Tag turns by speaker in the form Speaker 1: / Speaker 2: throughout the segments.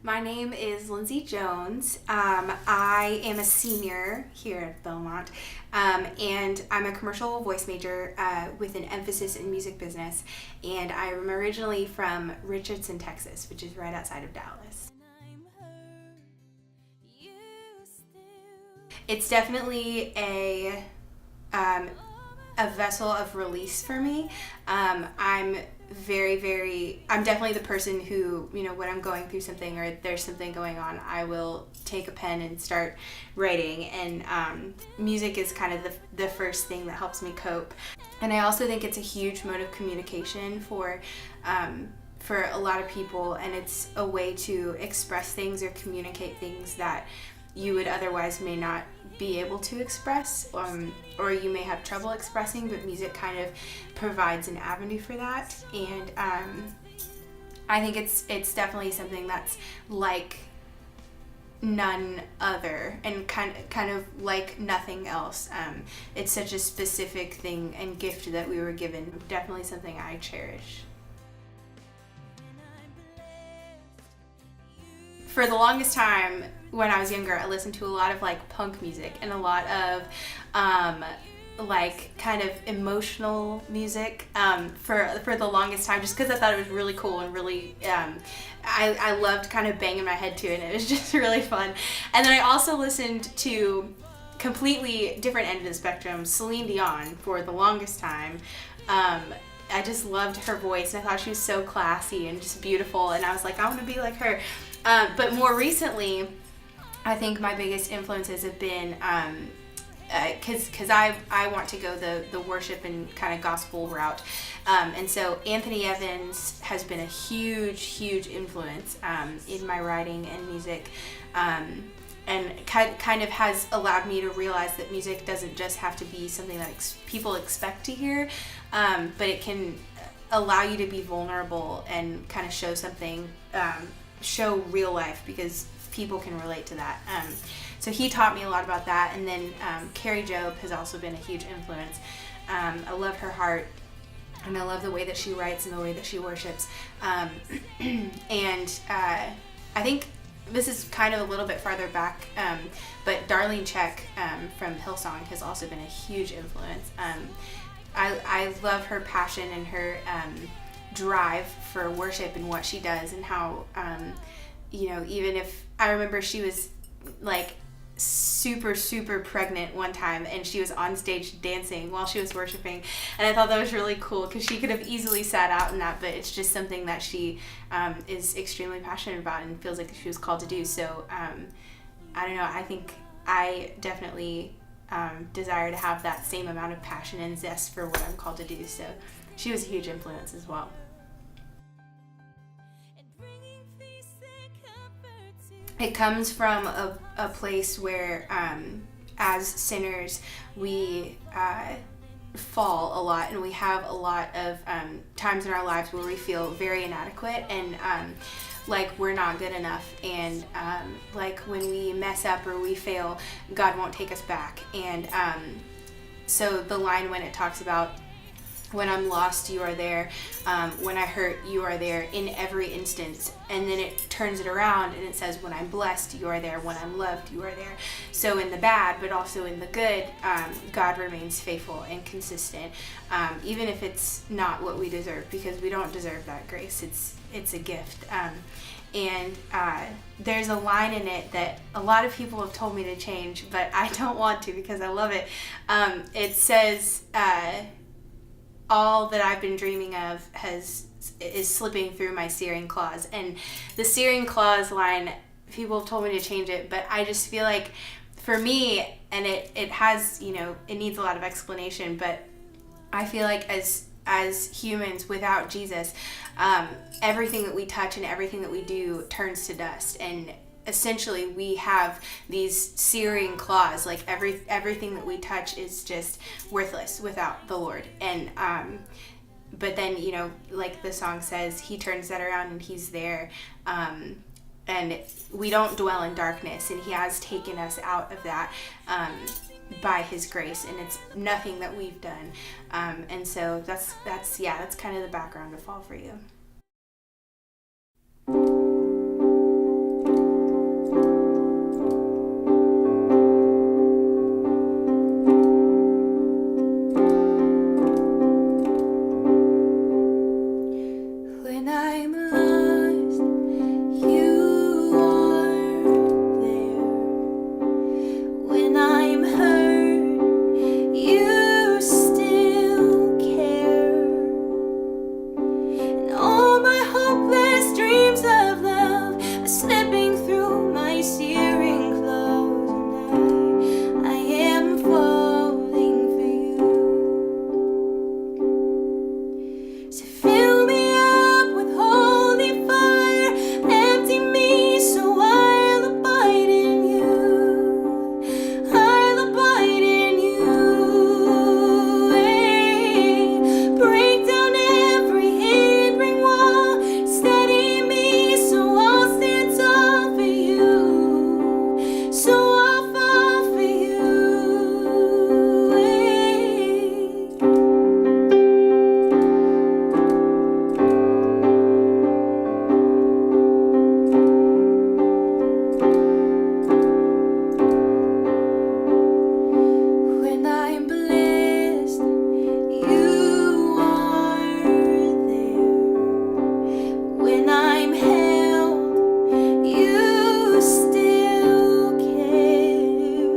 Speaker 1: My name is Lindsay Jones. I am a senior here at Belmont, and I'm a commercial voice major with an emphasis in music business. And I'm originally from Richardson, Texas, which is right outside of Dallas. It's definitely a vessel of release for me. I'm definitely the person who, when I'm going through something or there's something going on, I will take a pen and start writing. And music is kind of the first thing that helps me cope. And I also think it's a huge mode of communication for a lot of people, and it's a way to express things or communicate things that you would otherwise may not be able to express, or you may have trouble expressing, but music kind of provides an avenue for that. And I think it's definitely something that's like none other, and kind of like nothing else. It's such a specific thing and gift that we were given. Definitely something I cherish. For the longest time when I was younger, I listened to a lot of like punk music and a lot of like kind of emotional music for the longest time, just because I thought it was really cool and really I loved kind of banging my head to it, and it was just really fun. And then I also listened to completely different end of the spectrum, Celine Dion, for the longest time. I just loved her voice, and I thought she was so classy and just beautiful, and I was like, I want to be like her. But more recently, I think my biggest influences have been, because I want to go the worship and kind of gospel route. And so Anthony Evans has been a huge influence in my writing and music. And kind of has allowed me to realize that music doesn't just have to be something that people expect to hear, but it can allow you to be vulnerable and kind of show something, show real life, because people can relate to that. So he taught me a lot about that. And then Carrie Job has also been a huge influence. I love her heart, and I love the way that she writes and the way that she worships. And I think this is kind of a little bit farther back, but Darlene Check from Hillsong has also been a huge influence. I love her passion and her drive for worship and what she does, and how even if I remember she was like super pregnant one time, and she was on stage dancing while she was worshiping, and I thought that was really cool, because she could have easily sat out in that, but it's just something that she is extremely passionate about and feels like she was called to do. So I don't know, I think I definitely desire to have that same amount of passion and zest for what I'm called to do. So she was a huge influence as well. It comes from a place where, as sinners, we fall a lot, and we have a lot of times in our lives where we feel very inadequate, and like we're not good enough, and like when we mess up or we fail, God won't take us back. And so the line when it talks about, when I'm lost, you are there. When I hurt, you are there in every instance. And then it turns it around and it says, when I'm blessed, you are there. When I'm loved, you are there. So in the bad, but also in the good, God remains faithful and consistent, even if it's not what we deserve, because we don't deserve that grace. It's a gift. And there's a line in it that a lot of people have told me to change, but I don't want to, because I love it. It says, all that I've been dreaming of is slipping through my searing claws. And the searing claws line, people have told me to change it, but I just feel like for me, and it has, it needs a lot of explanation, but I feel like as humans without Jesus, everything that we touch and everything that we do turns to dust. And essentially we have these searing claws, like everything that we touch is just worthless without the Lord. And but then, like the song says, he turns that around and he's there, and we don't dwell in darkness, and he has taken us out of that by his grace, and it's nothing that we've done. And so that's kind of the background to Fall For You. When I'm lost, you are there. When I'm hurt, you still care. And all my hopeless dreams of love are slipping through my searing clothes, and I am falling for you. So fill me up with holy fire, empty me so I'll abide in you. I'll abide in you. Break down every hindering wall, steady me so I'll stand tall for you. So I'll fall for you. When I'm blessed, you are there. When I'm held, you still care.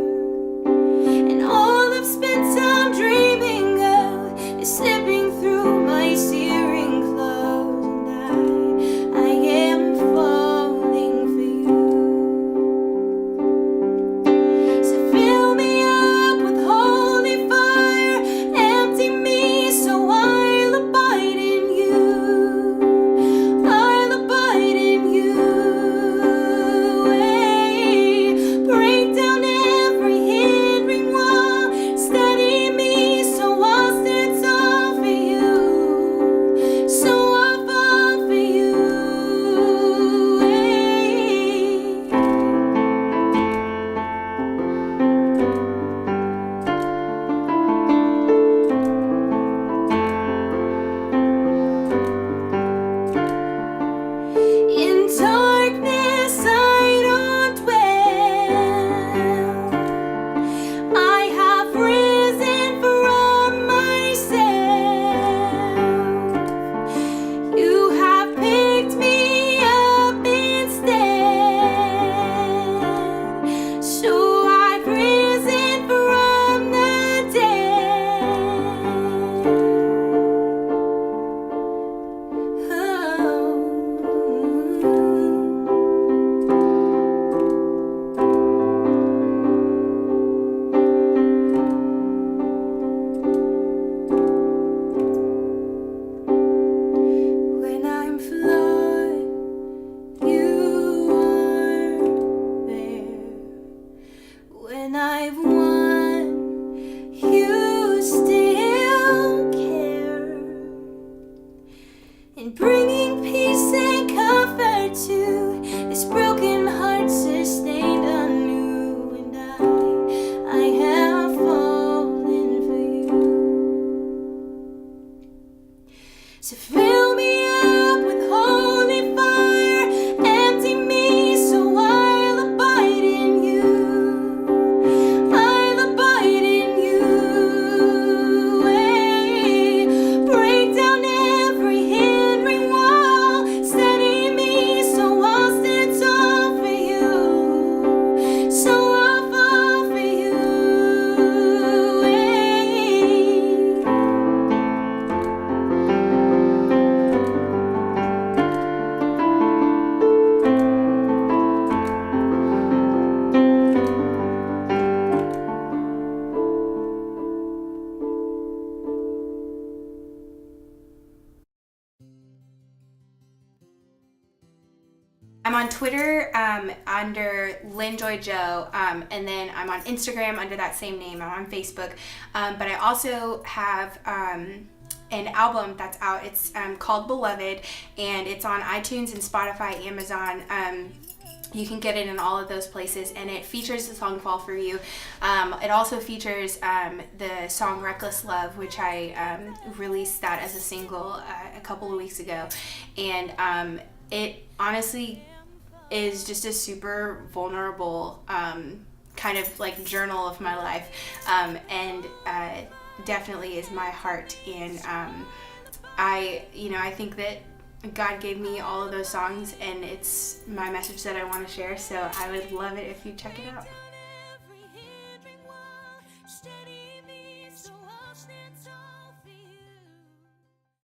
Speaker 1: And all I've spent time dreaming of is slipping through my searing clothes, and I am falling for you. So fill me up with holy fire, empty me so I'll abide in you. I'll abide in you. Break down every hindering wall, steady me so I'll stand tall for you. So I'll fall for you. In darkness I don't dwell. I have risen from myself. You have picked me up instead. So I've risen from the dead. When I'm flawed, you are there. When I've won, you still care. And bringing peace and comfort to this broken heart sustained anew, and I have fallen for you. So fill me up with holy fire, empty me so I'll abide in you. I'll abide in you. Break down every hindering wall, steady me so I'll stand tall for you. So I'll fall for you. I'm on Twitter under Lindsay Joy Jones, and then I'm on Instagram under that same name. I'm on Facebook, but I also have an album that's out. It's called Beloved, and it's on iTunes and Spotify, Amazon. You can get it in all of those places, and it features the song Fall For You. It also features the song Reckless Love, which I released that as a single a couple of weeks ago, and it honestly is just a super vulnerable kind of like journal of my life, and definitely is my heart. And I think that God gave me all of those songs, and it's my message that I want to share, so I would love it if you check it out.